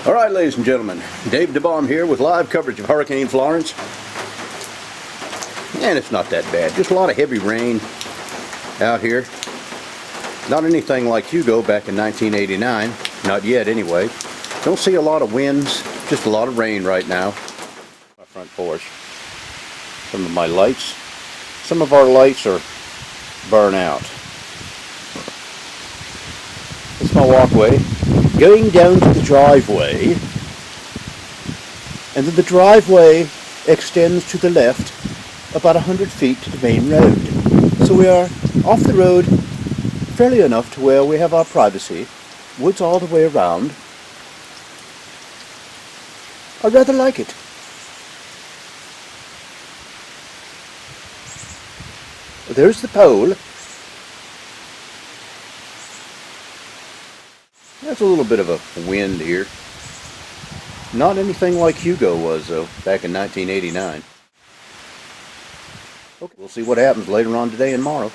All right, ladies and gentlemen, Dave DeBaum here with live coverage of Hurricane Florence. And it's not that bad, just a lot of heavy rain out here. Not anything like Hugo back in 1989, not yet anyway. Don't see a lot of winds, just a lot of rain right now. My front porch. Some of my lights. Some of our lights are burnt out. It's my walkway. Going down to the driveway, and then the driveway extends to the left about 100 feet to the main road. So we are off the road fairly enough to where we have our privacy, woods all the way around. I rather like it. There's the pole. There's a little bit of a wind here. Not anything like Hugo was, though, back in 1989. Okay, we'll see what happens later on today and tomorrow.